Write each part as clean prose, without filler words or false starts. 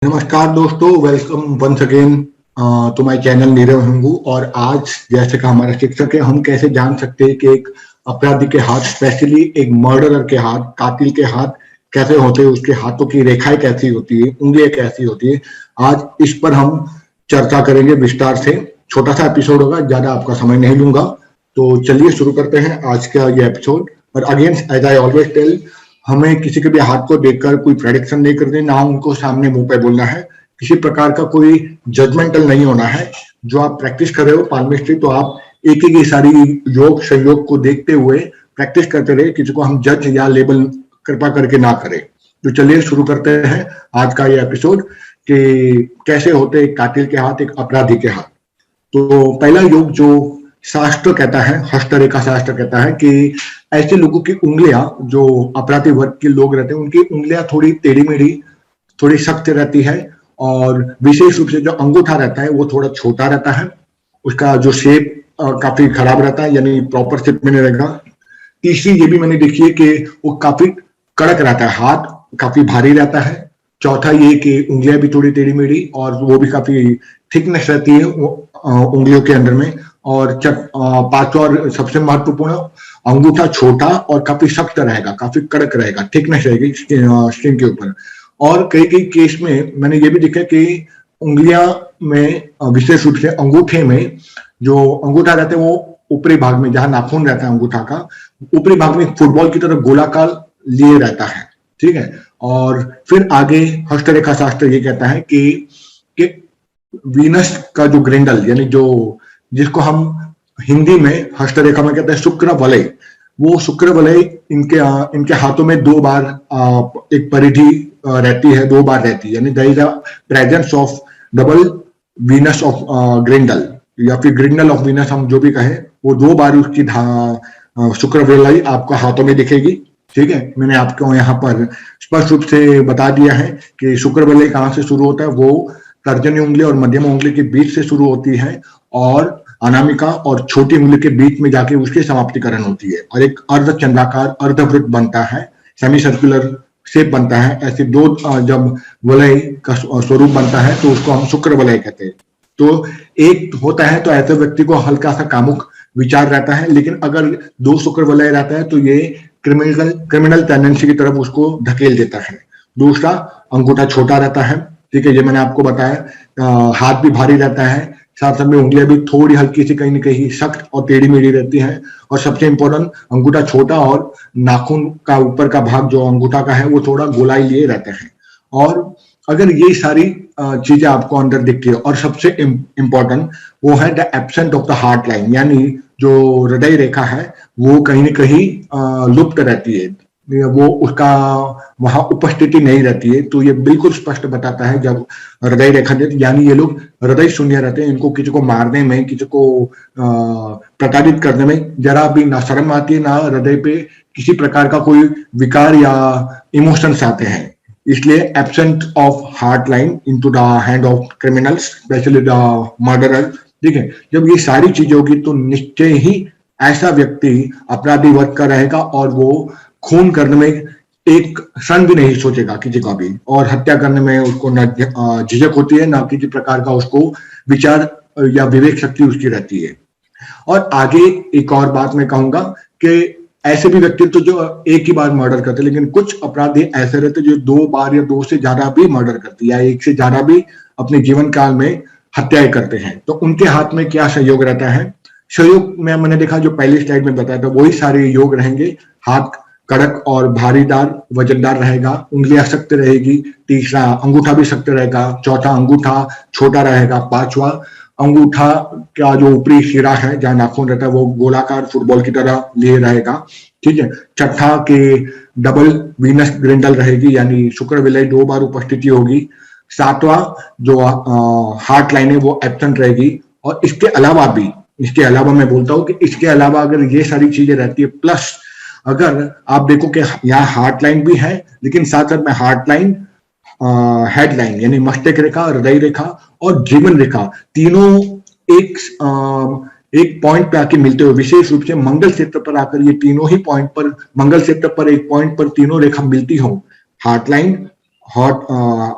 नमस्कार दोस्तों, welcome once again to my channel Nirav Hingu. और आज जैसे कि हमारा शिक्षक है, हम कैसे जान सकते हैं कि एक अपराधी के हाथ, स्पेशली एक मर्डरर के हाथ, कातिल के हाथ कैसे होते हैं, उसके हाथों की रेखाएं कैसी होती है, उंगलियां कैसी होती है। आज इस पर हम चर्चा करेंगे विस्तार से। छोटा सा एपिसोड होगा, ज्यादा आपका समय नहीं लूंगा। तो चलिए शुरू करते हैं आज का ये एपिसोड। और again as I always tell, हमें किसी के भी हाथ को देखकर कोई प्रेडिक्शन नहीं करनी, ना उनको सामने मुंह पे बोलना है। किसी प्रकार का कोई जजमेंटल नहीं होना है। जो आप प्रैक्टिस कर रहे हो पाल्मिस्ट्री, तो आप एक एक सारी योग संयोग को देखते हुए प्रैक्टिस करते रहे। किसी को हम जज या लेबल कृपा करके ना करें। तो चलिए शुरू करते हैं आज का ये एपिसोड कि कैसे होते एक कातिल के हाथ, एक अपराधी के हाथ। तो पहला योग जो शास्त्र कहता है, हस्तरेखा शास्त्र कहता है कि ऐसे लोगों की उंगलियां, जो अपराधी वर्ग के लोग रहते हैं, उनकी उंगलियां थोड़ी टेढ़ी मेढ़ी, थोड़ी सख्त रहती है। और विशेष रूप से जो अंगूठा रहता है वो थोड़ा छोटा रहता है। उसका जो शेप काफी खराब रहता है, यानी प्रॉपर शेप में नहीं रहेगा। तीसरी ये भी मैंने देखी है कि वो काफी कड़क रहता है, हाथ काफी भारी रहता है। चौथा ये कि उंगलियां भी थोड़ी टेढ़ी मेढ़ी और वो भी काफी थिकनेस रहती है उंगलियों के अंदर में। और पांचवा और सबसे महत्वपूर्ण, अंगूठा छोटा और काफी सख्त रहेगा, काफी कड़क रहेगा, थिकनेस रहेगी स्किन के ऊपर। और कई कई केस में मैंने ये भी देखा कि उंगलियां में, विशेष रूप से अंगूठे में, जो अंगूठा रहता है वो ऊपरी भाग में, जहां नाखून रहता है अंगूठा का, ऊपरी भाग में फुटबॉल की तरह गोलाकार लिए रहता है। ठीक है। और फिर आगे हस्तरेखा शास्त्र ये कहता है कि वीनस का जो ग्रिंडल, यानी जो जिसको हम हिंदी में हस्तरेखा में कहते हैं शुक्र वलय, वो शुक्र वलय इनके हाथों में दो बार एक परिधि रहती है, दो बार रहती है। यानी there is a presence of double veins of Grindle, या फिर ग्रिंडल ऑफ वीनस, हम जो भी कहें, वो दो बार उसकी शुक्र वलय आपको हाथों में दिखेगी। ठीक है। मैंने आपको यहाँ पर स्पष्ट रूप से बता दिया है कि शुक्र वलय कहाँ से शुरू होता है। वो तर्जनी उंगली और मध्यम उंगली के बीच से शुरू होती है और अनामिका और छोटी उंगली के बीच में जाके उसकी समाप्तिकरण होती है, और एक अर्धचंद्राकार अर्धवृत्त बनता है, सेमी सर्कुलर शेप बनता है। ऐसे दो जब वलय का स्वरूप बनता है तो उसको हम शुक्र वलय कहते हैं। तो एक होता है तो ऐसे व्यक्ति को हल्का सा कामुक विचार रहता है, लेकिन अगर दो शुक्र वलय रहता है तो ये क्रिमिनल टेंडेंसी की तरफ उसको धकेल देता है। दूसरा, अंगूठा छोटा रहता है। ठीक है, ये मैंने आपको बताया। हाथ भी भारी रहता है, साथ साथ में उंगलियां भी थोड़ी हल्की सी कहीं ना कहीं सख्त और टेढ़ी मेढ़ी रहती हैं। और सबसे इंपॉर्टेंट, अंगूठा छोटा और नाखून का ऊपर का भाग जो अंगूठा का है वो थोड़ा गोलाई लिए रहते हैं। और अगर ये सारी चीजें आपको अंदर दिखती है, और सबसे इंपॉर्टेंट वो है the absent of the heart line, यानी जो हृदय रेखा है वो कहीं ना कहीं लुप्त रहती है, वो उसका वहां उपस्थिति नहीं रहती है। तो ये बिल्कुल स्पष्ट बताता है जब हृदय रेखा, यानी ये लोग हृदय शून्य रहते हैं। इनको किसी को मारने में, किसी को प्रताड़ित करने में जरा भी ना शर्म आती है, ना हृदय पे किसी प्रकार का कोई विकार या इमोशंस आते हैं। इसलिए absent of heart line into the hand of criminals, specially the murderer. ठीक है, जब ये सारी चीजें होगी तो निश्चय ही ऐसा व्यक्ति अपराधी वर्ग का रहेगा और वो खून करने में एक क्षण भी नहीं सोचेगा किसी का भी, और हत्या करने में उसको न झिझक होती है, ना किसी प्रकार का उसको विचार या विवेक शक्ति उसकी रहती है। और आगे एक और बात मैं कहूंगा कि ऐसे भी व्यक्ति तो जो एक ही बार मर्डर करते, लेकिन कुछ अपराधी ऐसे रहते जो दो बार या दो से ज्यादा भी मर्डर करते, या एक से ज्यादा भी अपने जीवन काल में हत्याएं करते हैं। तो उनके हाथ में क्या सहयोग रहता है? सहयोग में मैंने देखा, जो पहली स्लाइड में बताया था वही सारे योग रहेंगे। हाथ कड़क और भारीदार, वजनदार रहेगा, उंगलियां सख्त रहेगी। तीसरा, अंगूठा भी सख्त रहेगा। चौथा, अंगूठा छोटा रहेगा। पांचवा, अंगूठा का जो ऊपरी सिरा है जहां नाखून रहता है वो गोलाकार फुटबॉल की तरह लिए रहेगा। ठीक है। छठा के डबल वीनस ग्रिंडल रहेगी, यानी शुक्र विलय दो बार उपस्थिति होगी। सातवां, जो हार्ट लाइन है वो एब्सेंट रहेगी। और इसके अलावा मैं बोलता हूं कि इसके अलावा अगर ये सारी चीजें रहती है, प्लस अगर आप देखो कि यहाँ हार्ट लाइन भी है, लेकिन साथ साथ में हार्ट लाइन, हेड लाइन यानी मस्तिष्क रेखा, हृदय रेखा और जीवन रेखा, तीनों एक एक पॉइंट पे आके मिलते हुए, विशेष रूप से मंगल क्षेत्र पर आकर ये तीनों ही पॉइंट पर, मंगल क्षेत्र पर एक पॉइंट पर तीनों रेखा मिलती हो, हार्ट लाइन, हॉट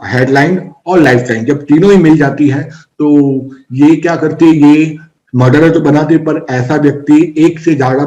हेडलाइन और लाइफ लाइन, जब तीनों ही मिल जाती है तो ये क्या करती है, ये मर्डरर तो बनाती है पर ऐसा व्यक्ति एक से ज्यादा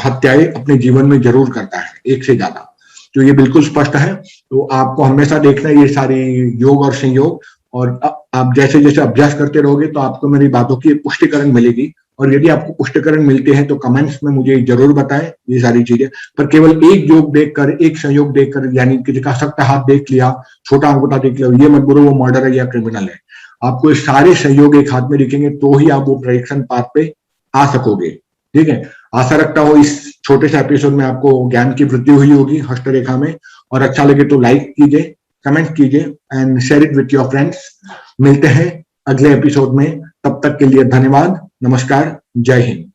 हत्याएं अपने जीवन में जरूर करता है, एक से ज्यादा। तो ये बिल्कुल स्पष्ट है। तो आपको हमेशा देखना है ये सारी योग और संयोग, और आप जैसे जैसे अभ्यास करते रहोगे तो आपको मेरी बातों की पुष्टिकरण मिलेगी। और यदि आपको पुष्टिकरण मिलते हैं तो कमेंट्स में मुझे जरूर बताएं ये सारी चीजें। पर केवल एक योग देखकर, एक संयोग देखकर, यानी किसी का सख्त हाथ देख लिया, छोटा अंगूठा देख लिया, ये मत बोलो वो मर्डर है या क्रिमिनल है। आपको ये सारे संयोग एक हाथ में दिखेंगे तो ही आप वो प्रेडिक्शन पाथ पे आ सकोगे। ठीक है, आशा रखता हूँ इस छोटे से एपिसोड में आपको ज्ञान की वृद्धि हुई होगी हस्तरेखा में। और अच्छा लगे तो लाइक कीजिए, कमेंट कीजिए and share it with your friends. मिलते हैं अगले एपिसोड में, तब तक के लिए धन्यवाद, नमस्कार, जय हिंद।